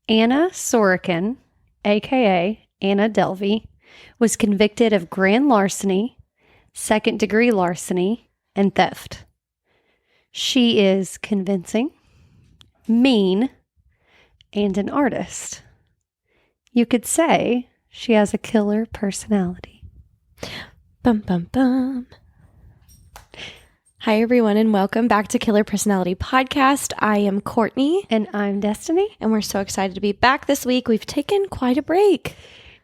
Anna Sorokin, aka Anna Delvey, was convicted of grand larceny, second-degree larceny, and theft. She is convincing, mean, and an artist. You could say she has a killer personality. Bum, bum, bum. Hi, everyone, and welcome back to Killer Personality Podcast. I am Courtney. And I'm Destiny. And we're so excited to be back this week. We've taken quite a break.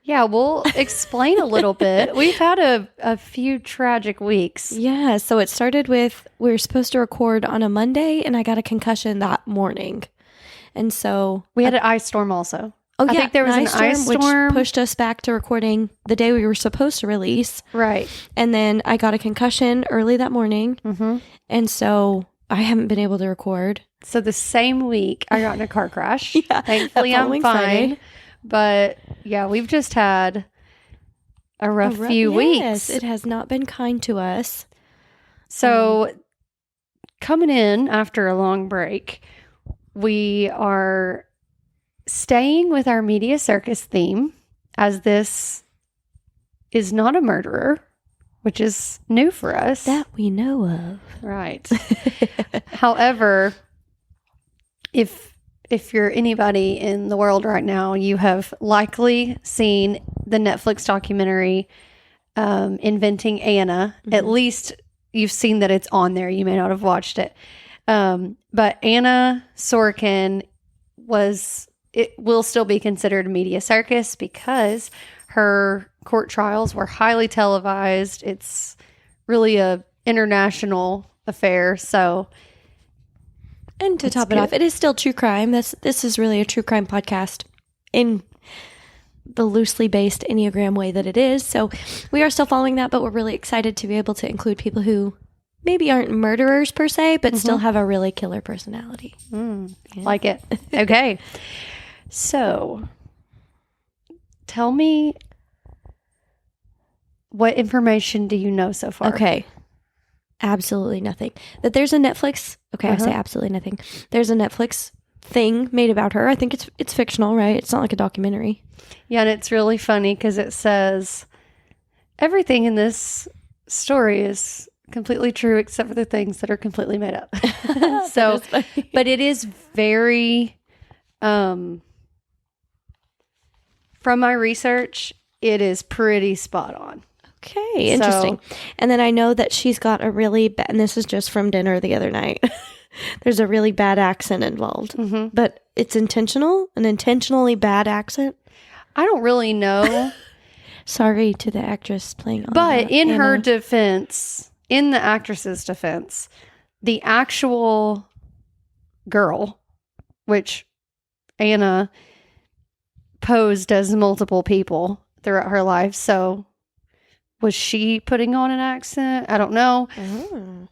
Yeah, we'll explain a little bit. We've had a few tragic weeks. Yeah, so it started with we were supposed to record on a Monday, and I got a concussion that morning. And so we had an ice storm also. Oh, I yeah, think there was an ice storm. Which pushed us back to recording the day we were supposed to release. Right. And then I got a concussion early that morning. Mm-hmm. And so I haven't been able to record. So the same week I got in a car crash. Yeah, thankfully I'm fine. Friday. But yeah, we've just had a rough few weeks. Yes, it has not been kind to us. So coming in after a long break, we are staying with our media circus theme, as this is not a murderer, which is new for us. That we know of. Right. However, if you're anybody in the world right now, you have likely seen the Netflix documentary Inventing Anna. Mm-hmm. At least you've seen that it's on there. You may not have watched it. But Anna Sorokin will still be considered a media circus because her court trials were highly televised. It's really a international affair. So, and to top it off, it is still true crime. This is really a true crime podcast in the loosely based enneagram way that it is. So we are still following that, but we're really excited to be able to include people who maybe aren't murderers per se, but still have a really killer personality. Yeah. Like it. Okay. So, tell me, what information do you know so far? Okay. Absolutely nothing. That there's a Netflix. Okay, I say absolutely nothing. There's a Netflix thing made about her. I think it's fictional, right? It's not like a documentary. Yeah, and it's really funny because it says everything in this story is completely true except for the things that are completely made up. So, but it is very... from my research, it is pretty spot on. Okay, interesting. So, and then I know that she's got a really bad, and this is just from dinner the other night, there's a really bad accent involved. Mm-hmm. But it's intentional? An intentionally bad accent? I don't really know. Sorry to the actress playing on But in Anna. her defense, in the actress's defense, the actual girl, which Anna posed as multiple people throughout her life. So was she putting on an accent? I don't know. Oh.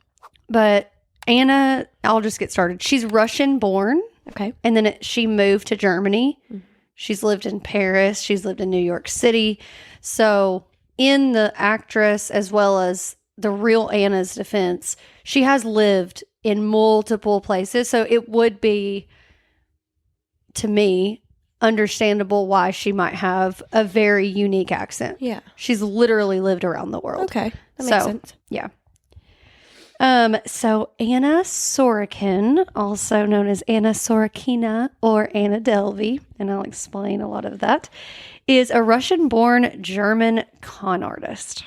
But Anna, I'll just get started. She's Russian born. Okay. And then she moved to Germany. Mm-hmm. She's lived in Paris. She's lived in New York City. So in the actress as well as the real Anna's defense, she has lived in multiple places. So it would be, to me, understandable why she might have a very unique accent. Yeah. She's literally lived around the world. Okay. That makes sense. Yeah. So Anna Sorokin, also known as Anna Sorokina or Anna Delvey, and I'll explain a lot of that, is a Russian-born German con artist.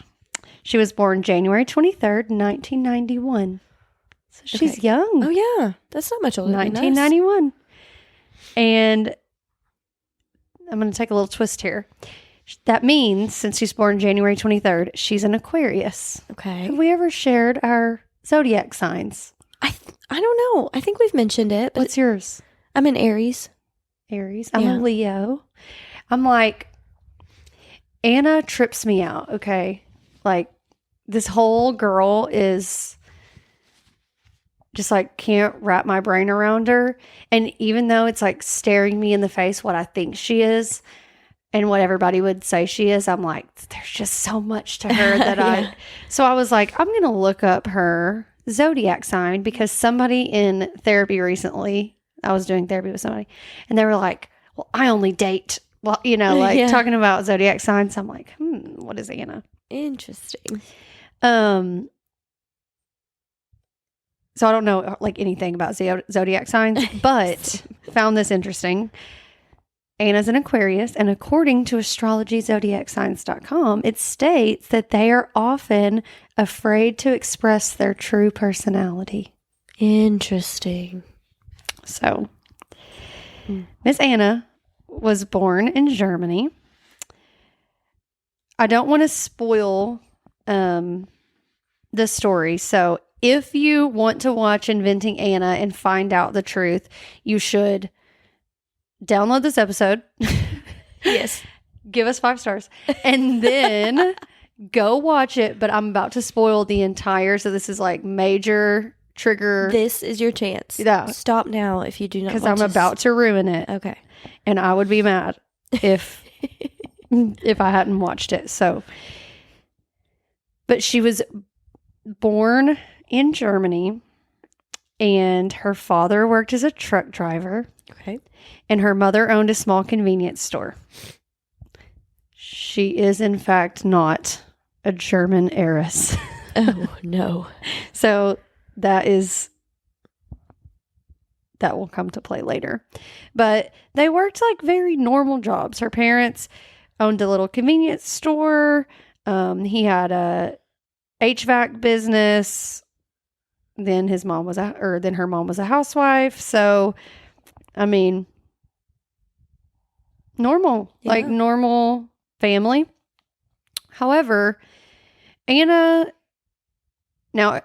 She was born January 23rd, 1991. So she's young. Oh, yeah. That's not much older than us. 1991. And I'm going to take a little twist here. That means, since she's born January 23rd, she's an Aquarius. Okay. Have we ever shared our zodiac signs? I don't know. I think we've mentioned it. What's yours? I'm an Aries. Aries. I'm a Leo. I'm like, Anna trips me out, okay? Like, this whole girl is just like, can't wrap my brain around her. And even though it's like staring me in the face what I think she is and what everybody would say she is, I'm like, there's just so much to her that so I was like, I'm going to look up her zodiac sign because somebody in therapy recently, I was doing therapy with somebody, and they were like, well, I only date, well, like talking about zodiac signs. I'm like, what is Anna? Interesting. So I don't know like anything about zodiac signs, but found this interesting. Anna's an Aquarius, and according to astrologyzodiacsigns.com, it states that they are often afraid to express their true personality. Interesting. So, Miss Anna was born in Germany. I don't want to spoil the story, so if you want to watch Inventing Anna and find out the truth, you should download this episode. Yes. Give us 5 stars. And then go watch it. But I'm about to spoil the entire. So this is like major trigger. This is your chance. Yeah. Stop now if you do not. Because I'm about to ruin it. Okay. And I would be mad if I hadn't watched it. So, but she was born in Germany, and her father worked as a truck driver. Okay. And her mother owned a small convenience store. She is, in fact, not a German heiress. Oh, no. So that will come to play later. But they worked like very normal jobs. Her parents owned a little convenience store. He had a HVAC business. Then her mom was a housewife. So, I mean, normal, like normal family. However, Anna, now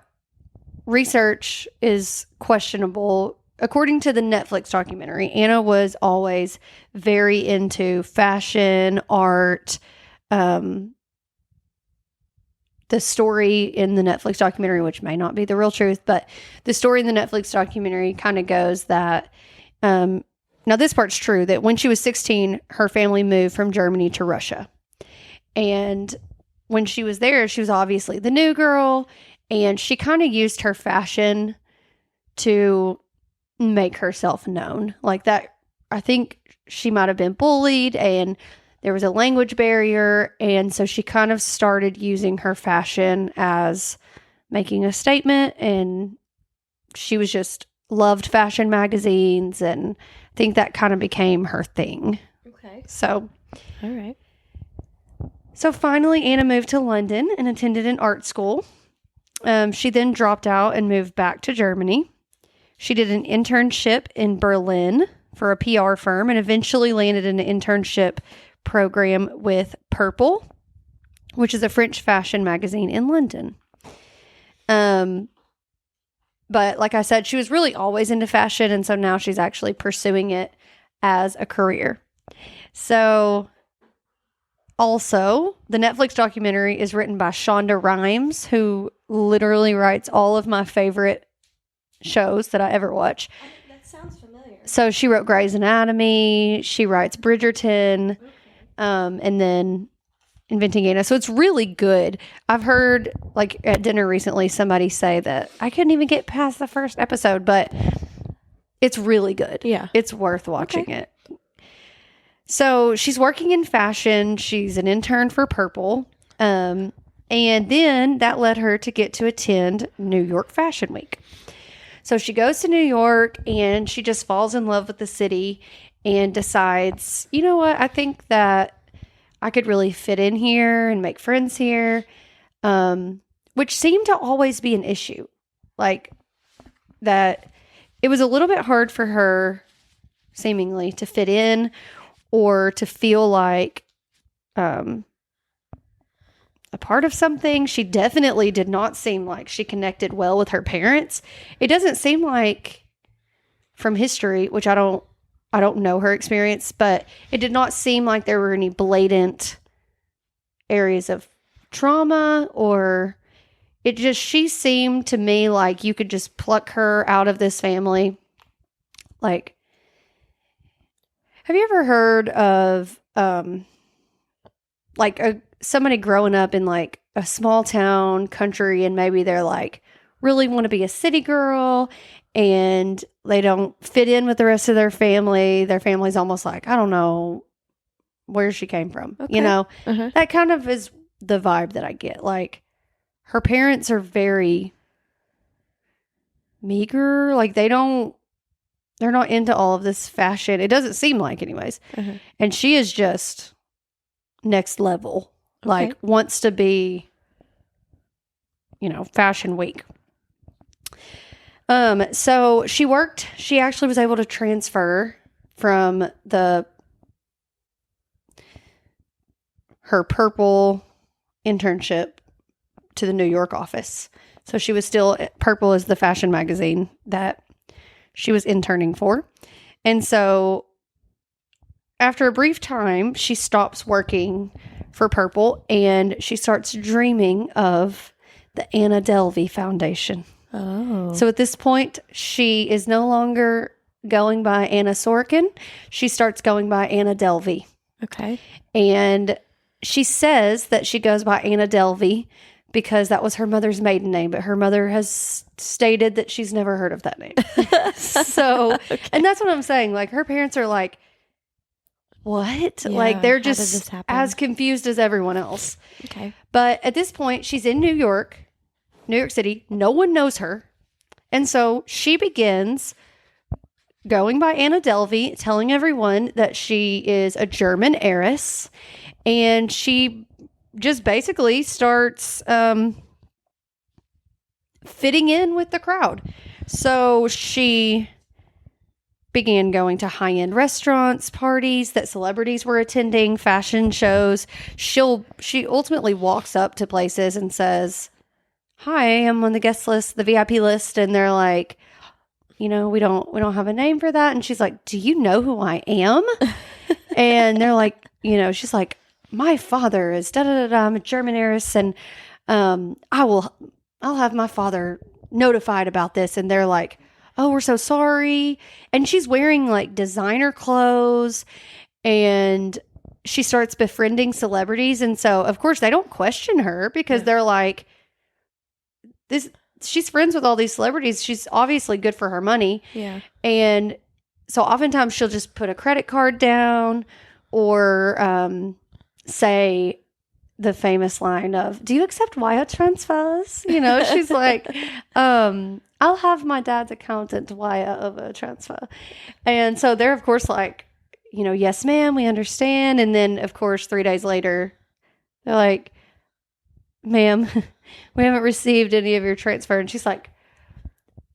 research is questionable. According to the Netflix documentary, Anna was always very into fashion, art. The story in the Netflix documentary, which may not be the real truth, but the story in the Netflix documentary kind of goes that, now this part's true, that when she was 16, her family moved from Germany to Russia. And when she was there, she was obviously the new girl, and she kind of used her fashion to make herself known. Like that, I think she might have been bullied, and there was a language barrier, and so she kind of started using her fashion as making a statement, and she was just loved fashion magazines, and I think that kind of became her thing. Okay. So, all right. So finally, Anna moved to London and attended an art school. She then dropped out and moved back to Germany. She did an internship in Berlin for a PR firm and eventually landed an internship program with Purple, which is a French fashion magazine in London. But like I said, she was really always into fashion, and so now she's actually pursuing it as a career. So also, the Netflix documentary is written by Shonda Rhimes, who literally writes all of my favorite shows that I ever watch. That sounds familiar. So she wrote Grey's Anatomy, she writes Bridgerton, and then Inventing Anna. So it's really good. I've heard, like, at dinner recently, somebody say that I couldn't even get past the first episode, but it's really good. Yeah. It's worth watching it. So she's working in fashion. She's an intern for Purple. And then that led her to get to attend New York Fashion Week. So she goes to New York and she just falls in love with the city and decides, you know what, I think that I could really fit in here and make friends here, which seemed to always be an issue. Like that it was a little bit hard for her, seemingly, to fit in or to feel like a part of something. She definitely did not seem like she connected well with her parents. It doesn't seem like, from history, which I don't know her experience, but it did not seem like there were any blatant areas of trauma, or she seemed to me like you could just pluck her out of this family. Like, have you ever heard of like somebody growing up in like a small town country, and maybe they're like really want to be a city girl, and they don't fit in with the rest of their family. Their family's almost like, I don't know where she came from. Okay. You know, that kind of is the vibe that I get. Like, her parents are very meager. Like, they're not into all of this fashion. It doesn't seem like, anyways. And she is just next level. Like, wants to be, fashion week. So she actually was able to transfer from her Purple internship to the New York office. So she was still, Purple is the fashion magazine that she was interning for. And so after a brief time, she stops working for Purple and she starts dreaming of the Anna Delvey Foundation. Oh. So at this point, she is no longer going by Anna Sorokin. She starts going by Anna Delvey. Okay. And she says that she goes by Anna Delvey because that was her mother's maiden name, but her mother has stated that she's never heard of that name. So, and that's what I'm saying. Like, her parents are like, what? Yeah, like, they're how did just this happen? as confused as everyone else. Okay. But at this point, she's in New York City. No one knows her. And so she begins going by Anna Delvey, telling everyone that she is a German heiress. And she just basically starts fitting in with the crowd. So she began going to high-end restaurants, parties that celebrities were attending, fashion shows. She ultimately walks up to places and says, "Hi, I'm on the guest list, the VIP list," and they're like, we don't have a name for that. And she's like, "Do you know who I am?" And they're like, she's like, "My father is da da da da. I'm a German heiress, and I'll have my father notified about this." And they're like, "Oh, we're so sorry." And she's wearing like designer clothes, and she starts befriending celebrities. And so, of course, they don't question her because they're like, she's friends with all these celebrities. She's obviously good for her money. Yeah. And so oftentimes she'll just put a credit card down or say the famous line of, "Do you accept wire transfers?" She's like, "I'll have my dad's accountant wire over a transfer." And so they're, of course, like, "Yes, ma'am, we understand." And then, of course, 3 days later, they're like, "Ma'am, we haven't received any of your transfer." And she's like,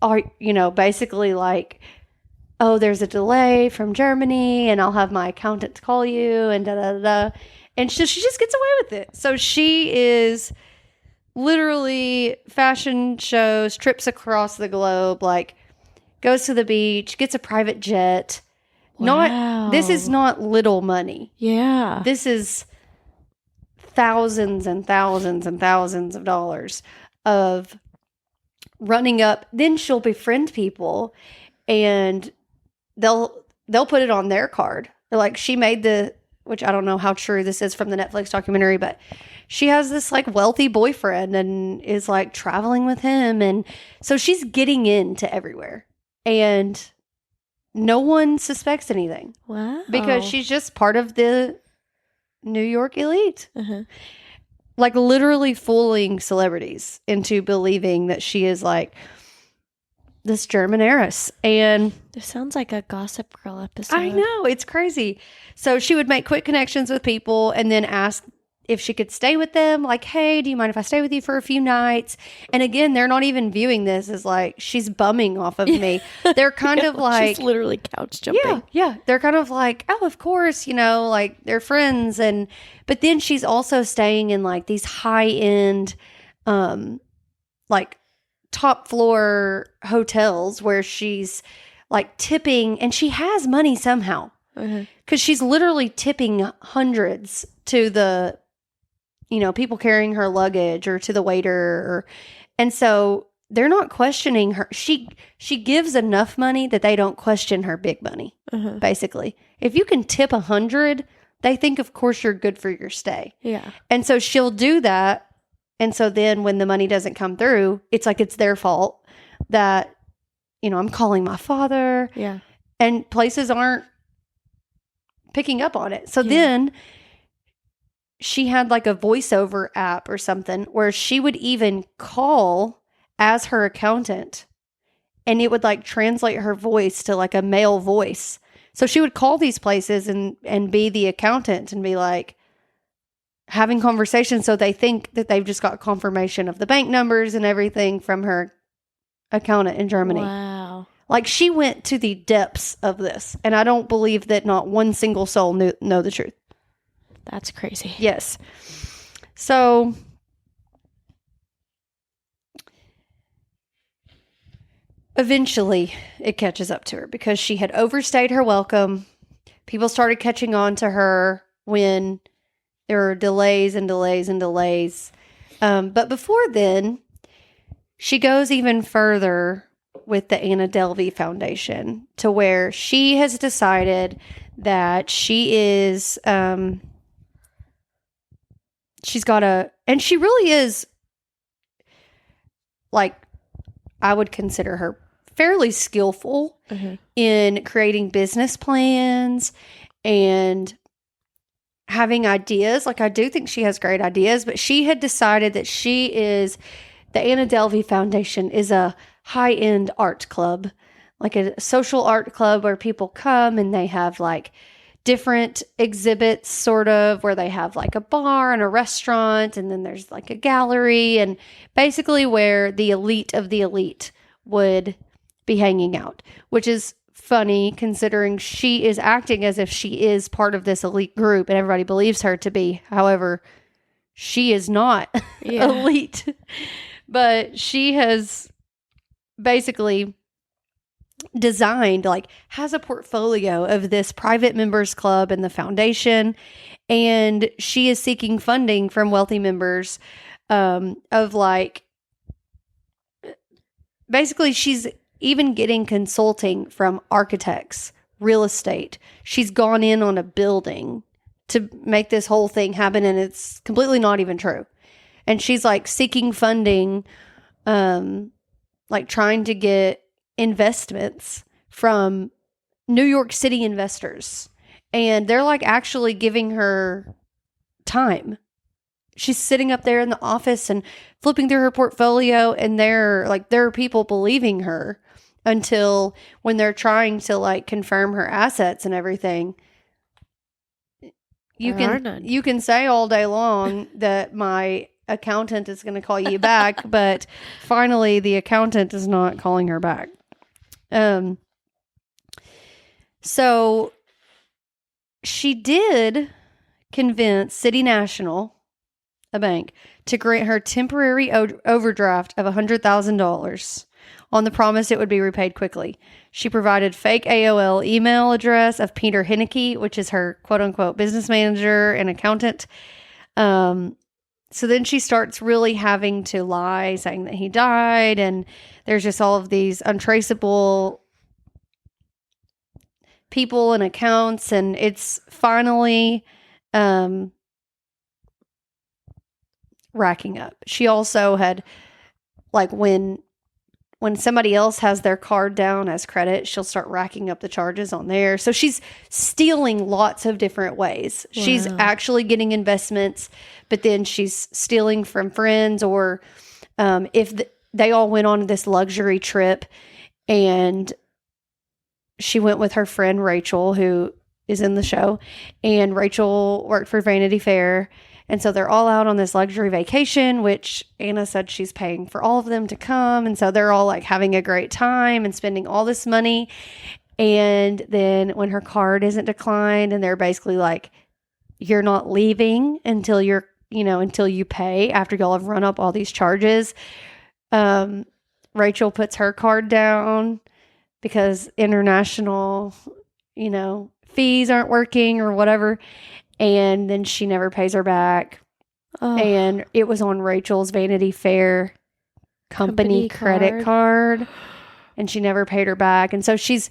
basically like, "Oh, there's a delay from Germany and I'll have my accountant call you," and da da da da. And she just gets away with it. So she is literally fashion shows, trips across the globe, like goes to the beach, gets a private jet. Wow. This is not little money. Yeah. This is thousands and thousands and thousands of dollars of running up. Then she'll befriend people and they'll put it on their card. They're like, she made which I don't know how true this is from the Netflix documentary, but she has this like wealthy boyfriend and is like traveling with him. And so she's getting into everywhere and no one suspects anything. Wow. Because she's just part of the New York elite. Like literally fooling celebrities into believing that she is like this German heiress. And this sounds like a Gossip Girl episode. I know, it's crazy. So she would make quick connections with people and then ask if she could stay with them. Like, "Hey, do you mind if I stay with you for a few nights?" And again, they're not even viewing this as like, she's bumming off of me. They're kind of like, she's literally couch jumping. Yeah. They're kind of like, "Oh, of course, like they're friends." But then she's also staying in like these high end, like top floor hotels where she's like tipping, and she has money somehow because she's literally tipping hundreds to the, people carrying her luggage or to the waiter. And so they're not questioning her. She gives enough money that they don't question her big money. Basically, if you can tip 100, they think, of course, you're good for your stay. Yeah. And so she'll do that And so then when the money doesn't come through, it's like it's their fault that, I'm calling my father. Yeah. And places aren't picking up on it. So then she had like a voiceover app or something where she would even call as her accountant, and it would like translate her voice to like a male voice. So she would call these places and be the accountant and be like having conversations. So they think that they've just got confirmation of the bank numbers and everything from her accountant in Germany. Wow. Like she went to the depths of this. And I don't believe that not one single soul know the truth. That's crazy. Yes. So eventually it catches up to her because she had overstayed her welcome. People started catching on to her when there were delays and delays and delays. But before then, she goes even further with the Anna Delvey Foundation to where she has decided that she is, she's got and she really is, like, I would consider her fairly skillful in creating business plans and having ideas. Like, I do think she has great ideas, but she had decided that the Anna Delvey Foundation is a high-end art club, like a social art club where people come and they have like different exhibits, sort of, where they have like a bar and a restaurant, and then there's like a gallery, and basically where the elite of the elite would be hanging out, which is funny considering she is acting as if she is part of this elite group and everybody believes her to be. However, she is not elite, but she has basically designed, like, has a portfolio of this private members club and the foundation, and she is seeking funding from wealthy members of, like, basically she's even getting consulting from architects, real estate. She's gone in on a building to make this whole thing happen, and it's completely not even true. And she's like seeking funding, like trying to get investments from New York City investors. And they're like actually giving her time. She's sitting up there in the office and flipping through her portfolio, and there are people believing her until when they're trying to like confirm her assets and everything. You can say all day long that my accountant is going to call you back, but finally the accountant is not calling her back. So she did convince City National, a bank, to grant her temporary overdraft of $100,000 on the promise it would be repaid quickly. She provided fake AOL email address of Peter Henneke, which is her quote-unquote business manager and accountant. So then she starts really having to lie, saying that he died, and there's just all of these untraceable people and accounts, and it's finally racking up. She also had, like, when somebody else has their card down as credit, she'll start racking up the charges on there. So she's stealing lots of different ways. Wow. She's actually getting investments, but then she's stealing from friends, or they all went on this luxury trip, and she went with her friend Rachel, who is in the show, and Rachel worked for Vanity Fair. And so they're all out on this luxury vacation, which Anna said she's paying for all of them to come. And so they're all like having a great time and spending all this money. And then when her card isn't declined, and they're basically like, you're not leaving until until you pay, after y'all have run up all these charges. Rachel puts her card down because international, fees aren't working or whatever. And then she never pays her back. Oh. And it was on Rachel's Vanity Fair company credit card. And she never paid her back. And so she's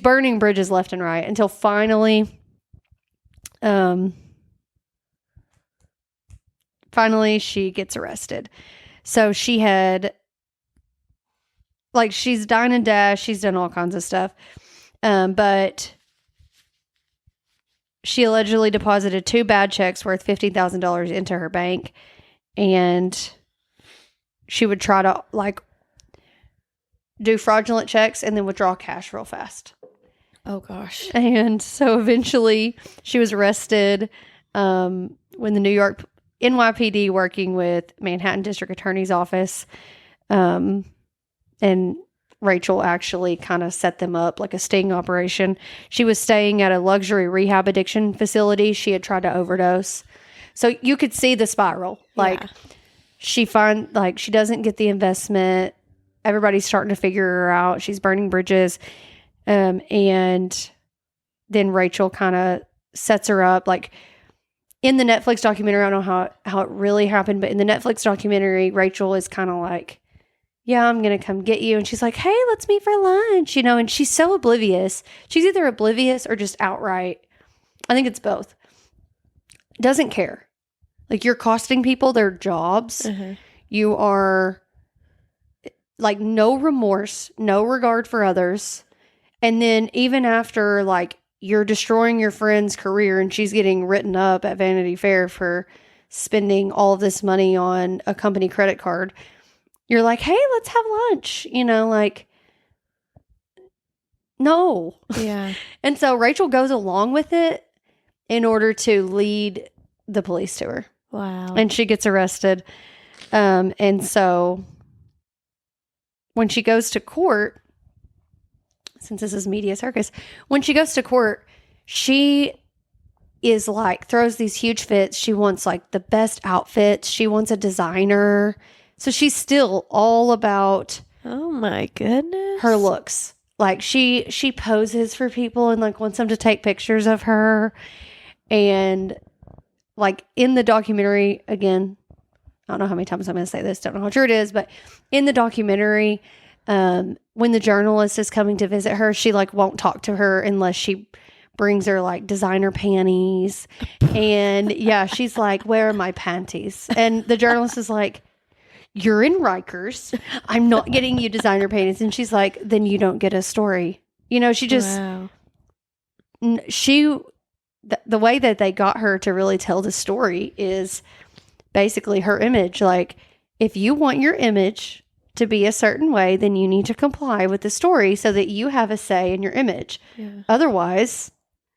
burning bridges left and right until finally finally she gets arrested. So she had, like, she's dine and dash. She's done all kinds of stuff. But she allegedly deposited 2 bad checks worth $15,000 into her bank. And she would try to, like, do fraudulent checks and then withdraw cash real fast. Oh, gosh. And so eventually she was arrested when the New York NYPD, working with Manhattan District Attorney's Office, and Rachel actually kind of set them up like a sting operation. She was staying at a luxury rehab addiction facility. She had tried to overdose. So you could see the spiral. Like, she doesn't get the investment. Everybody's starting to figure her out. She's burning bridges. And then Rachel kind of sets her up. Like, in the Netflix documentary, I don't know how it really happened, but in the Netflix documentary, Rachel is kind of like, yeah, I'm going to come get you. And she's like, hey, let's meet for lunch, and she's so oblivious. She's either oblivious or just outright, I think it's both, doesn't care. Like, you're costing people their jobs. Mm-hmm. You are, like, no remorse, no regard for others. And then even after, like, you're destroying your friend's career and she's getting written up at Vanity Fair for spending all of this money on a company credit card, you're like, hey, let's have lunch. Like, no. Yeah. And so Rachel goes along with it in order to lead the police to her. Wow. And she gets arrested. And so when she goes to court, since this is media circus, when she goes to court, she is like, throws these huge fits. She wants, like, the best outfits. She wants a designer. So she's still all about, oh my goodness, her looks. Like, she poses for people and, like, wants them to take pictures of her. And, like, in the documentary, again, I don't know how many times I'm going to say this, don't know how true it is, but in the documentary, when the journalist is coming to visit her, she, like, won't talk to her unless she brings her, like, designer panties. And yeah, she's like, where are my panties? And the journalist is like, you're in Rikers. I'm not getting you designer panties. And she's like, then you don't get a story. She just, wow. The way that they got her to really tell the story is basically her image. Like, if you want your image to be a certain way, then you need to comply with the story so that you have a say in your image. Yeah. Otherwise,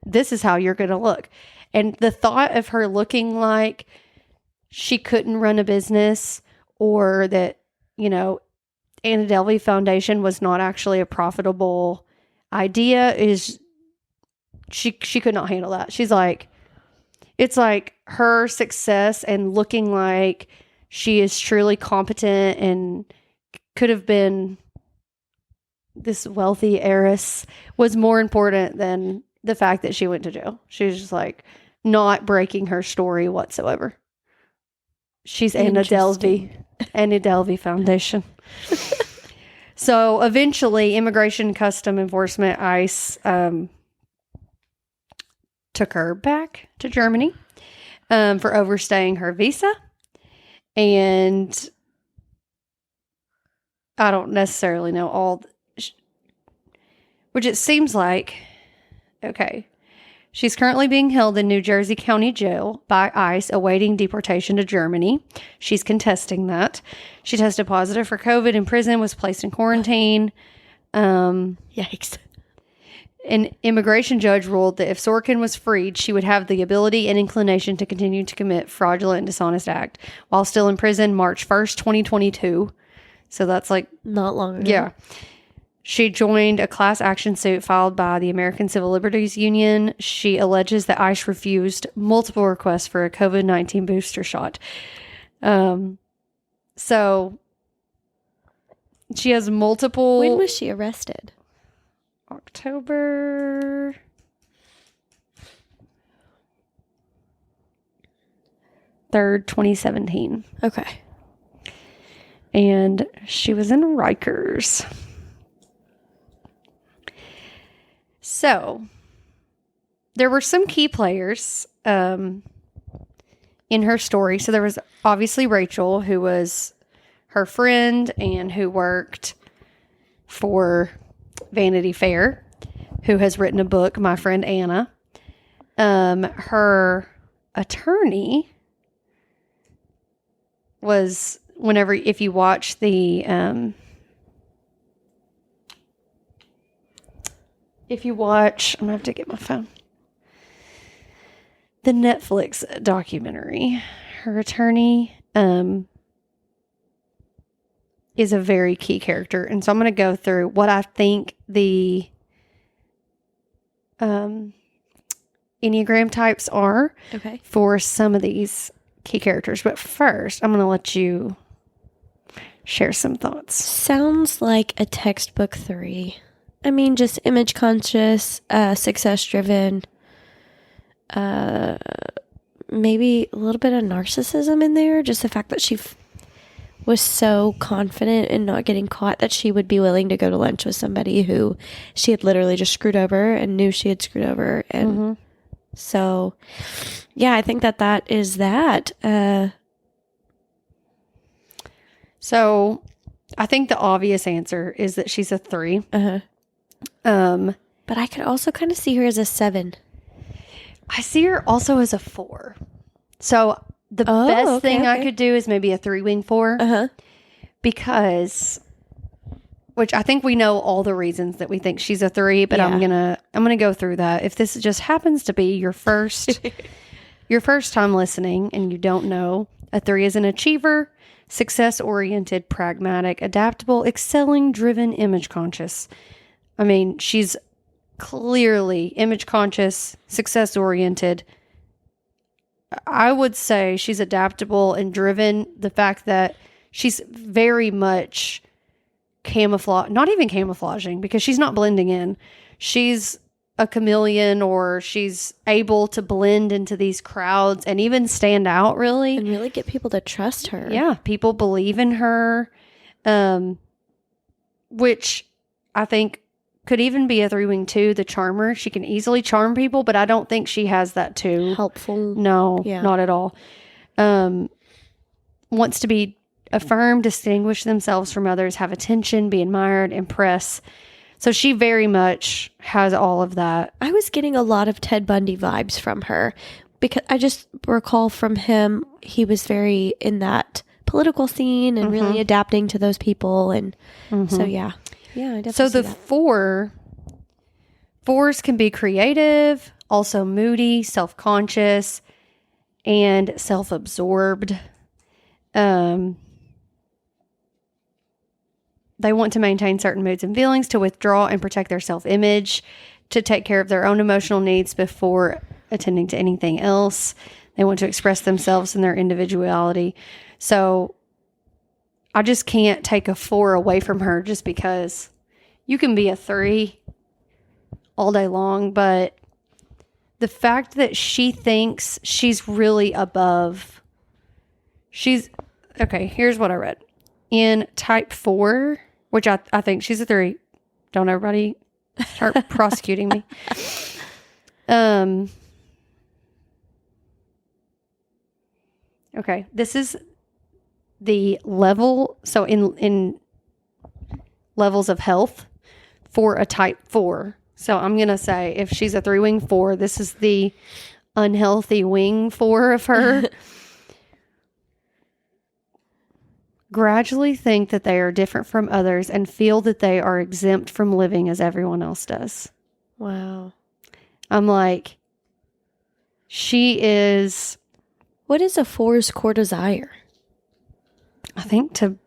this is how you're going to look. And the thought of her looking like she couldn't run a business, or that, Anna Delvey Foundation was not actually a profitable idea, is she could not handle that. She's like, it's like her success and looking like she is truly competent and could have been this wealthy heiress was more important than the fact that she went to jail. She was just, like, not breaking her story whatsoever. She's Anna Delvey Foundation. So eventually, Immigration and Custom Enforcement, ICE, took her back to Germany for overstaying her visa. And I don't necessarily know all, which it seems like, okay, she's currently being held in New Jersey County Jail by ICE, awaiting deportation to Germany. She's contesting that. She tested positive for COVID in prison, was placed in quarantine. Yikes. An immigration judge ruled that if Sorokin was freed, she would have the ability and inclination to continue to commit fraudulent and dishonest act while still in prison March 1st, 2022. So that's, like, not long ago. Yeah. She joined a class action suit filed by the American Civil Liberties Union. She alleges that ICE refused multiple requests for a COVID-19 booster shot. So she has multiple... When was she arrested? October 3rd, 2017. Okay. And she was in Rikers. So there were some key players in in her story. So there was obviously Rachel, who was her friend and who worked for Vanity Fair, who has written a book, My Friend Anna. Her attorney was, if you watch the, I'm gonna have to get my phone. The Netflix documentary, her attorney, is a very key character. And so I'm going to go through what I think the enneagram types are for some of these key characters. But first, I'm going to let you share some thoughts. Sounds like a textbook 3. I mean, just image conscious, success driven, maybe a little bit of narcissism in there. Just the fact that she was so confident in not getting caught that she would be willing to go to lunch with somebody who she had literally just screwed over and knew she had screwed over. And so, yeah, I think that is that. So I think the obvious answer is that she's a 3. But I could also kind of see her as a 7. I see her also as a 4. So the best thing I could do is maybe a 3-wing 4. Because, which I think we know all the reasons that we think she's a 3, but I'm gonna go through that. If this just happens to be your first time listening and you don't know, a 3 is an achiever, success-oriented, pragmatic, adaptable, excelling, driven, image conscious. I mean, she's clearly image conscious, success-oriented. I would say she's adaptable and driven. The fact that she's very much not even camouflaging, because she's not blending in. She's a chameleon, or she's able to blend into these crowds and even stand out really. And really get people to trust her. Yeah, people believe in her, which I think could even be a 3-wing 2, the charmer. She can easily charm people, but I don't think she has that too. Helpful. No, not at all. Wants to be affirmed, distinguish themselves from others, have attention, be admired, impress. So she very much has all of that. I was getting a lot of Ted Bundy vibes from her, because I just recall from him, he was very in that political scene and really adapting to those people. And so, yeah. Yeah, I definitely so the see that. 4s can be creative, also moody, self-conscious, and self-absorbed. They want to maintain certain moods and feelings, to withdraw and protect their self-image, to take care of their own emotional needs before attending to anything else. They want to express themselves and their individuality. So I just can't take a 4 away from her, just because you can be a 3 all day long. But the fact that she thinks she's really above, okay, here's what I read. In type 4, which I think she's a 3. Don't everybody start prosecuting me. Okay, this is the level. So in levels of health for a type 4. So I'm going to say if she's a 3-wing 4, this is the unhealthy wing 4 of her. Gradually think that they are different from others and feel that they are exempt from living as everyone else does. Wow. I'm like, she is... What is a 4's core desire? I think to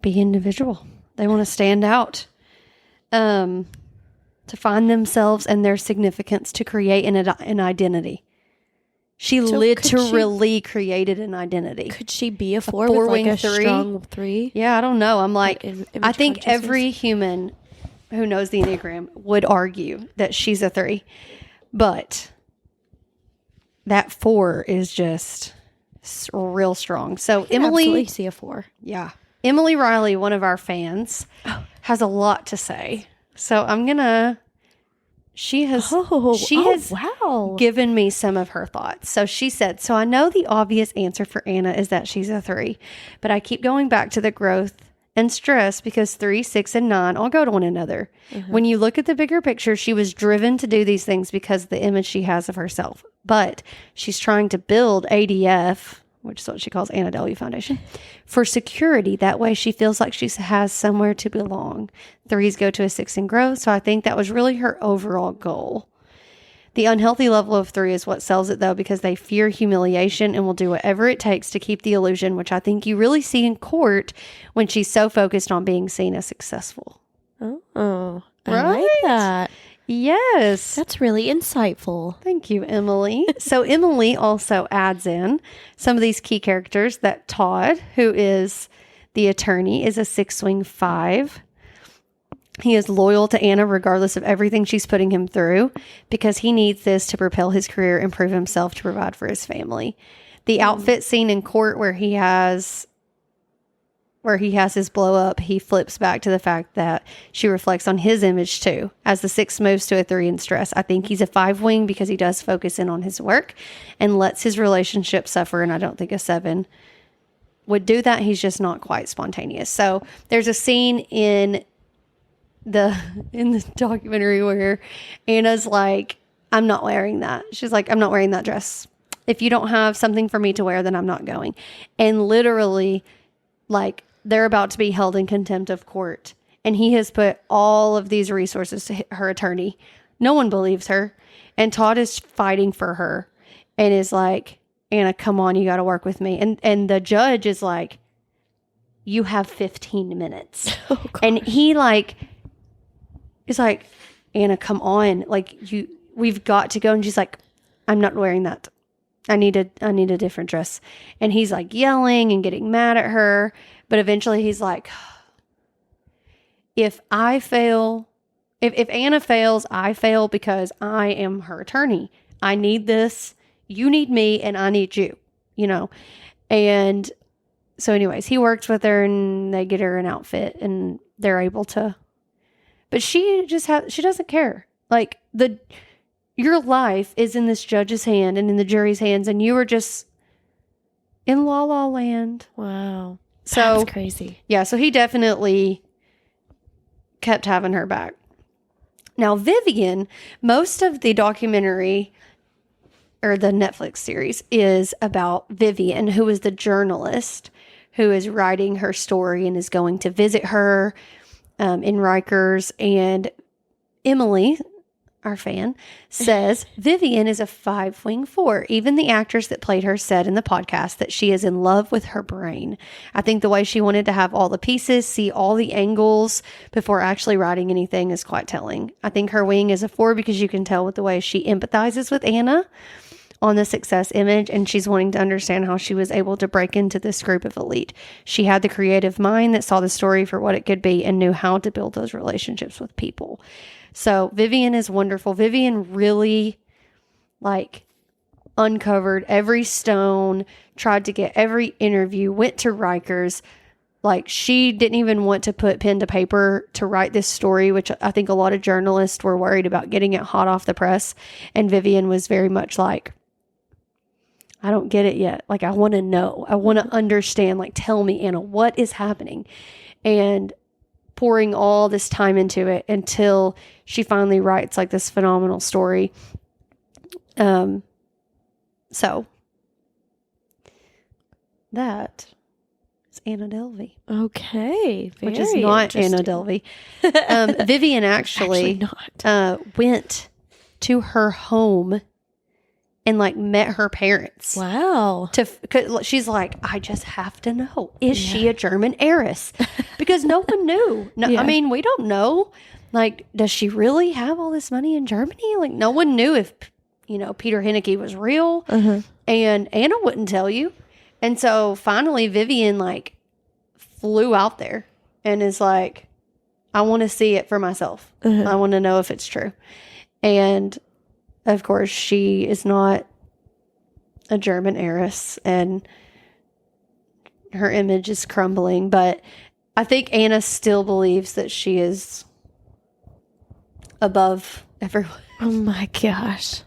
be individual. They want to stand out. To find themselves and their significance, to create an identity. She literally created an identity. Could she be a 4 with like a 3? Strong 3? Yeah, I don't know. I'm like, I think every human who knows the Enneagram would argue that she's a 3. But that 4 is just real strong. So Emily, absolutely see a 4. Yeah. Emily Riley, one of our fans, has a lot to say. So I'm going to she has wow. given me some of her thoughts. So she said, so I know the obvious answer for Anna is that she's a 3, but I keep going back to the growth and stress because 3, 6, and 9 all go to one another. When you look at the bigger picture, she was driven to do these things because of the image she has of herself. But she's trying to build ADF, which is what she calls Anna Delvey Foundation, for security. That way she feels like she has somewhere to belong. 3s go to a 6 in growth, so I think that was really her overall goal. The unhealthy level of 3 is what sells it, though, because they fear humiliation and will do whatever it takes to keep the illusion, which I think you really see in Court when she's so focused on being seen as successful. Oh, I Right? like that. Yes. That's really insightful. Thank you, Emily. So Emily also adds in some of these key characters that Todd, who is the attorney, is a 6-wing 5. He is loyal to Anna regardless of everything she's putting him through because he needs this to propel his career and prove himself to provide for his family. The outfit scene in Court where he has his blow up, he flips back to the fact that she reflects on his image too. As the 6 moves to a 3 in stress, I think he's a 5-wing because he does focus in on his work and lets his relationship suffer. And I don't think a 7 would do that. He's just not quite spontaneous. So there's a scene in the documentary where Anna's like, I'm not wearing that. She's like, I'm not wearing that dress. If you don't have something for me to wear, then I'm not going. And literally, like, they're about to be held in contempt of court. And he has put all of these resources to her attorney. No one believes her. And Todd is fighting for her and is like, Anna, come on, you got to work with me. And the judge is like, you have 15 minutes. Oh, and he is like, Anna, come on. Like, we've got to go. And she's like, I'm not wearing that. I need a different dress. And he's like yelling and getting mad at her. But eventually he's like, if Anna fails, I fail because I am her attorney. I need this. You need me and I need you, And so anyways, he works with her and they get her an outfit and they're able to, but she doesn't care. Like your life is in this judge's hand and in the jury's hands and you are just in la la land. Wow. So that's crazy. Yeah. So he definitely kept having her back. Now, Vivian, most of the documentary or the Netflix series is about Vivian, who is the journalist who is writing her story and is going to visit her in Rikers. And Emily, our fan, says Vivian is a 5-wing 4. Even the actress that played her said in the podcast that she is in love with her brain. I think the way she wanted to have all the pieces, see all the angles before actually writing anything is quite telling. I think her wing is a 4 because you can tell with the way she empathizes with Anna on the success image, and she's wanting to understand how she was able to break into this group of elite. She had the creative mind that saw the story for what it could be and knew how to build those relationships with people. So Vivian is wonderful. Vivian really uncovered every stone, tried to get every interview, went to Rikers. She didn't even want to put pen to paper to write this story, which I think a lot of journalists were worried about getting it hot off the press. And Vivian was very much like, I don't get it yet. I want to know. I want to understand. Tell me, Anna, what is happening? And pouring all this time into it until she finally writes this phenomenal story. So that is Anna Delvey. Okay. Which is not Anna Delvey. Vivian actually went to her home and met her parents. Wow. She's like, I just have to know. Is she a German heiress? Because no one knew. No, yeah. I mean, we don't know. Does she really have all this money in Germany? No one knew if, Peter Henneke was real. Uh-huh. And Anna wouldn't tell you. And so finally Vivian flew out there and is like, I want to see it for myself. Uh-huh. I want to know if it's true. And of course, she is not a German heiress and her image is crumbling. But I think Anna still believes that she is above everyone. Oh my gosh.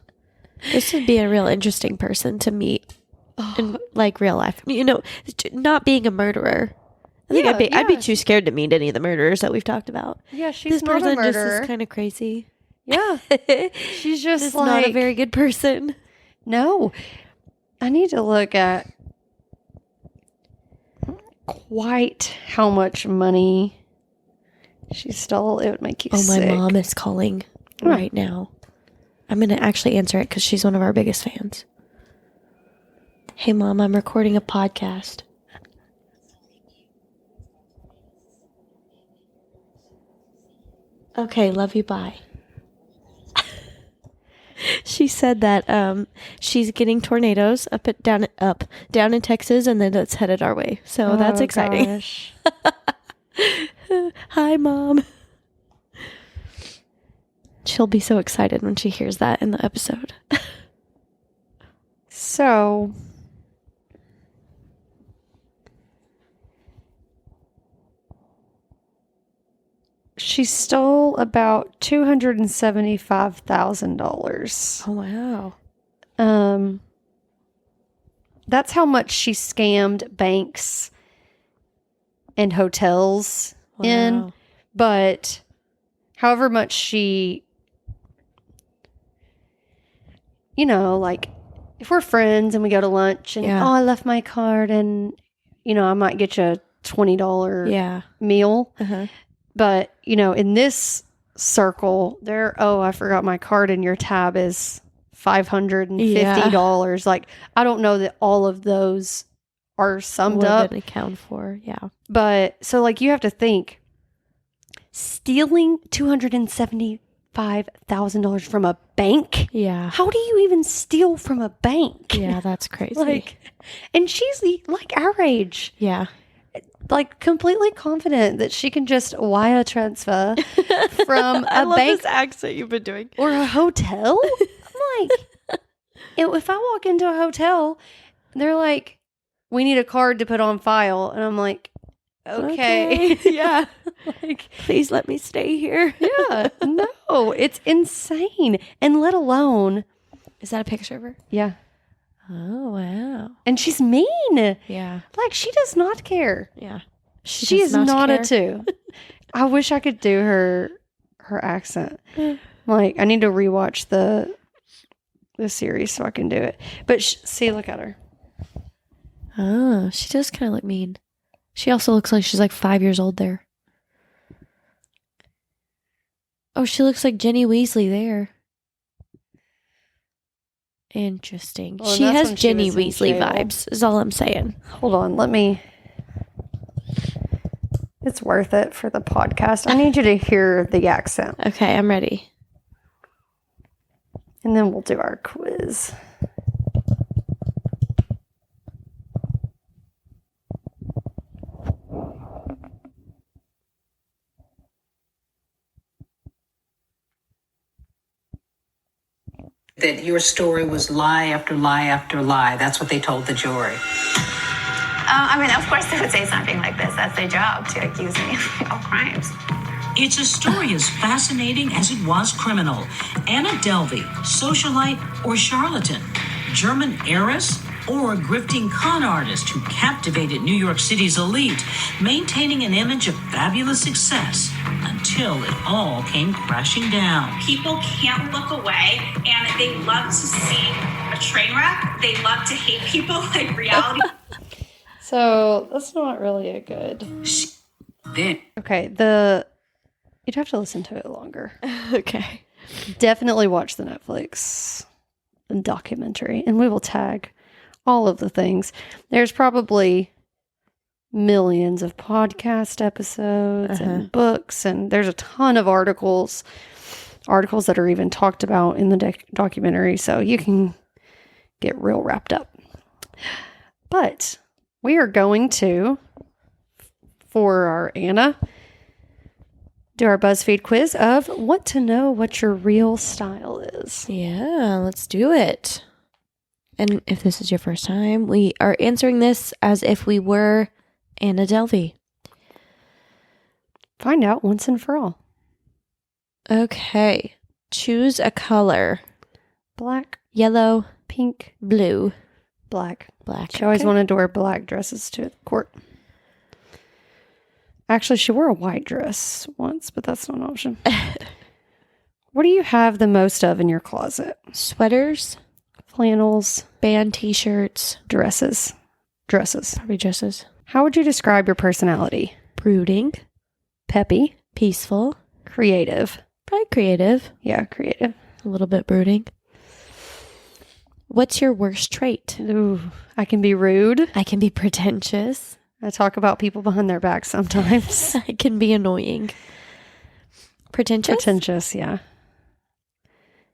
This would be a real interesting person to meet in like real life. You know, not being a murderer. I think I'd be too scared to meet any of the murderers that we've talked about. Yeah, she's this not a person murderer. just is kind of crazy. Yeah. She's just like not a very good person. No. I need to look at quite how much money she stole. It would make you sick. My mom is calling right now. I'm going to actually answer it because she's one of our biggest fans. Hey, Mom, I'm recording a podcast. Okay, love you, bye. She said that she's getting tornadoes down in Texas, and then it's headed our way. So that's exciting. Hi, Mom. She'll be so excited when she hears that in the episode. So, she stole about $275,000. Oh, wow. That's how much she scammed banks and hotels in. But however much she, you know, like if we're friends and we go to lunch and, I left my card and, you know, I might get you a $20 meal. Uh-huh. But, you know, in this circle, I forgot my card and your tab is $550. Like, I don't know that all of those are summed up. Accounted for, yeah. But, so, like, you have to think, stealing $275,000 from a bank? Yeah. How do you even steal from a bank? Yeah, that's crazy. Like, and she's, like, our age. Yeah. Like completely confident that she can just wire transfer from a I love bank this accent you've been doing or a hotel. I'm like, if I walk into a hotel, they're like, "We need a card to put on file," and I'm like, "Okay. Yeah, like, please let me stay here." Yeah, no, it's insane, and let alone, is that a picture of her? Yeah. Oh, wow. And she's mean. Yeah. Like, she does not care. Yeah. She is not a 2. I wish I could do her accent. Like, I need to rewatch the series so I can do it. But see, look at her. Oh, she does kind of look mean. She also looks like she's like 5 years old there. Oh, she looks like Jenny Weasley there. Interesting. Well, she has Jenny Weasley vibes, is all I'm saying. Hold on, it's worth it for the podcast. I need you to hear the accent. Okay, I'm ready. And then we'll do our quiz. That your story was lie after lie after lie. That's what they told the jury. I mean, of course they would say something like this. That's their job, to accuse me of crimes. It's a story as fascinating as it was criminal. Anna Delvey, socialite or charlatan, German heiress or grifting con artist who captivated New York City's elite, maintaining an image of fabulous success until it all came crashing down. People can't look away, and they love to see a train wreck. They love to hate people, like reality. So that's not really a good. Okay, you'd have to listen to it longer. Okay. Definitely watch the Netflix documentary, and we will tag all of the things. There's probably millions of podcast episodes and books, and there's a ton of articles that are even talked about in the documentary, so you can get real wrapped up. But we are going to, for our Anna, do our BuzzFeed quiz of what to know what your real style is. Yeah, let's do it. And if this is your first time, we are answering this as if we were Anna Delvey. Find out once and for all. Okay. Choose a color. Black, Yellow, pink, blue, black. black. She always Okay. wanted to wear black dresses to court. Actually, she wore a white dress once, but that's not an option. What do you have the most of in your closet? Sweaters, Flannels, band t-shirts, dresses. Dresses. probably dresses. How would you describe your personality? Brooding, Peppy, peaceful, creative. probably creative, Yeah, creative. a little bit brooding. What's your worst trait? Ooh, I can be rude. I can be pretentious. I talk about people behind their back sometimes. I can be annoying. Pretentious? Pretentious, yeah.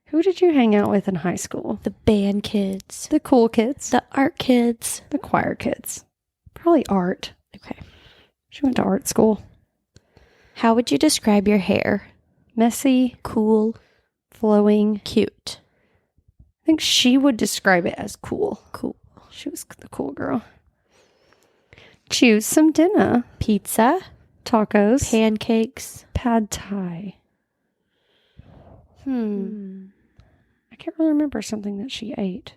Who did you hang out with in high school? The band kids. The cool kids. The art kids. The choir kids. Probably art. Okay. She went to art school. How would you describe your hair? Messy, Cool. flowing. Cute. I think she would describe it as cool. Cool. She was the cool girl. Choose some dinner. Pizza. Tacos. Pancakes. Pad thai. I can't really remember something that she ate.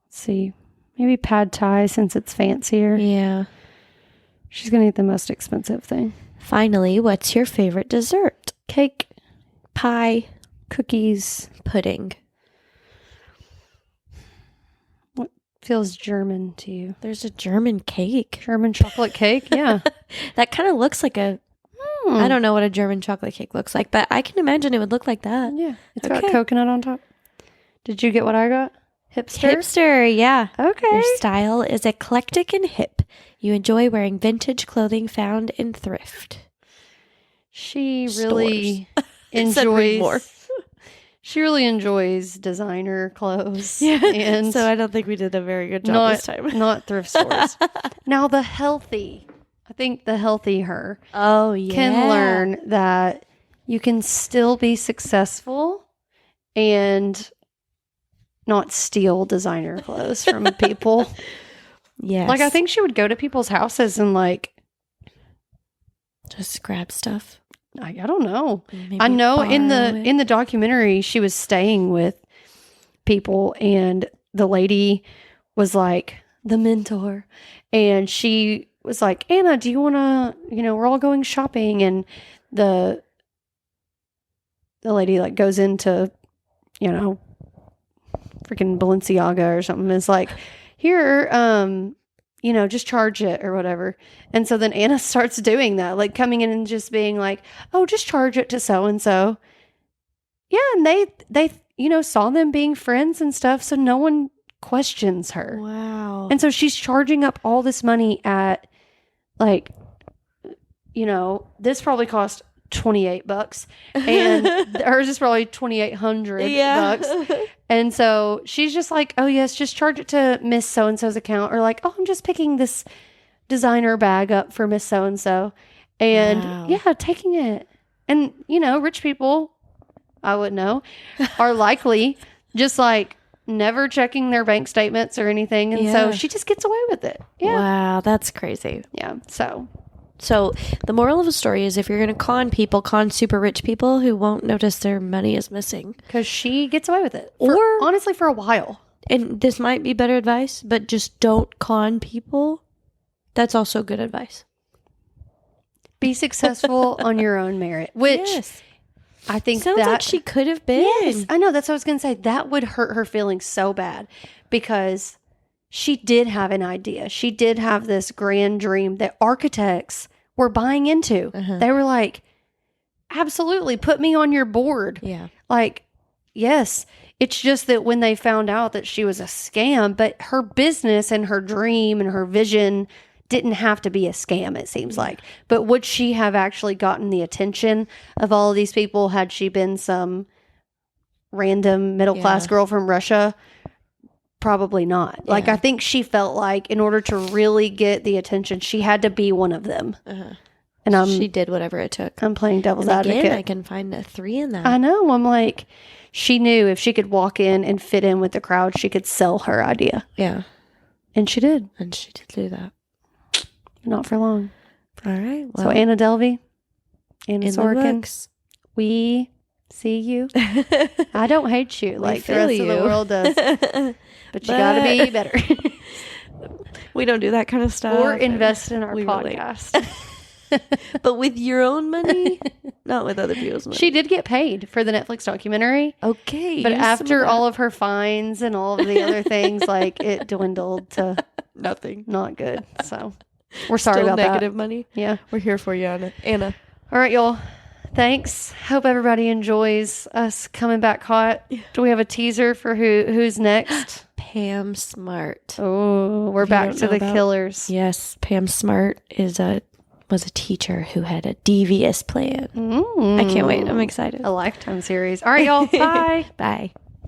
Let's see. Maybe pad thai since it's fancier. Yeah. She's going to eat the most expensive thing. Finally, what's your favorite dessert? Cake, Pie. cookies. Pudding. What feels German to you? There's a German cake. German chocolate cake? Yeah. That kind of looks like a... I don't know what a German chocolate cake looks like, but I can imagine it would look like that. Yeah. It's Okay. got coconut on top. Did you get what I got? Hipster? Hipster, yeah. Okay. Your style is eclectic and hip. You enjoy wearing vintage clothing found in thrift. She really Said read more. enjoys. She really enjoys designer clothes. Yeah. And So I don't think we did a very good job not, this time. not thrift stores. Now I think the healthy her Oh, yeah. can learn that you can still be successful and not steal designer clothes from people. Yes. Like, I think she would go to people's houses and just grab stuff. I don't know. Maybe I know in borrow it. the documentary she was staying with people and the lady was like the mentor and she was like, Anna, do you want to, we're all going shopping, and the lady goes into, freaking Balenciaga or something, is like, here, just charge it or whatever. And so then Anna starts doing that, coming in and just being like, oh, just charge it to so-and-so. Yeah. And they, saw them being friends and stuff. So no one questions her. Wow. And so she's charging up all this money at this probably cost $28 and hers is probably $2,800. And so she's just like, oh yes, just charge it to Miss So-and-so's account, or oh, I'm just picking this designer bag up for Miss So-and-so. And Wow. yeah, taking it. And, rich people, I wouldn't know, are likely just never checking their bank statements or anything. And so Yeah. she just gets away with it. Yeah. Wow, that's crazy. Yeah. So So the moral of the story is, if you're going to con people, con super rich people who won't notice their money is missing. because she gets away with it. Honestly, for a while. And this might be better advice, but just don't con people. That's also good advice. Be successful on your own merit, which Yes. I think Sounds like she could have been. Yes, I know. That's what I was going to say. That would hurt her feelings so bad because she did have an idea. She did have this grand dream that architects were buying into. They were like, absolutely, put me on your board. Yeah. Yes. It's just that when they found out that she was a scam, but her business and her dream and her vision didn't have to be a scam, it seems like. But would she have actually gotten the attention of all of these people had she been some random middle-class girl from Russia? Probably not. Yeah. I think she felt like in order to really get the attention, she had to be one of them. And She did whatever it took. I'm playing devil's And advocate. again, I can find a 3 in that. I know. I'm like, she knew if she could walk in and fit in with the crowd, she could sell her idea. Yeah. And she did. And she did do that. Not for long. All right. So Well, Anna Delvey, Anna in the Sorokin, books. we see you. I don't hate you like the feel rest of the you. world does. But you got to be better. We don't do that kind of stuff. Or invest in our we relate. podcast. But with your own money, not with other people's money. She did get paid for the Netflix documentary. Okay. But use some after of that. all of her fines and all of the other things, like it dwindled to nothing. not good. So we're sorry Still about negative money. that. Yeah. We're here for you, Anna. All right, y'all. Thanks. Hope everybody enjoys us coming back hot. Do we have a teaser for who's next? Pam Smart. Oh, we're If you back don't to know the about- killers. Yes, Pam Smart was a teacher who had a devious plan. I can't wait. I'm excited. A Lifetime series. All right, y'all. Bye. Bye.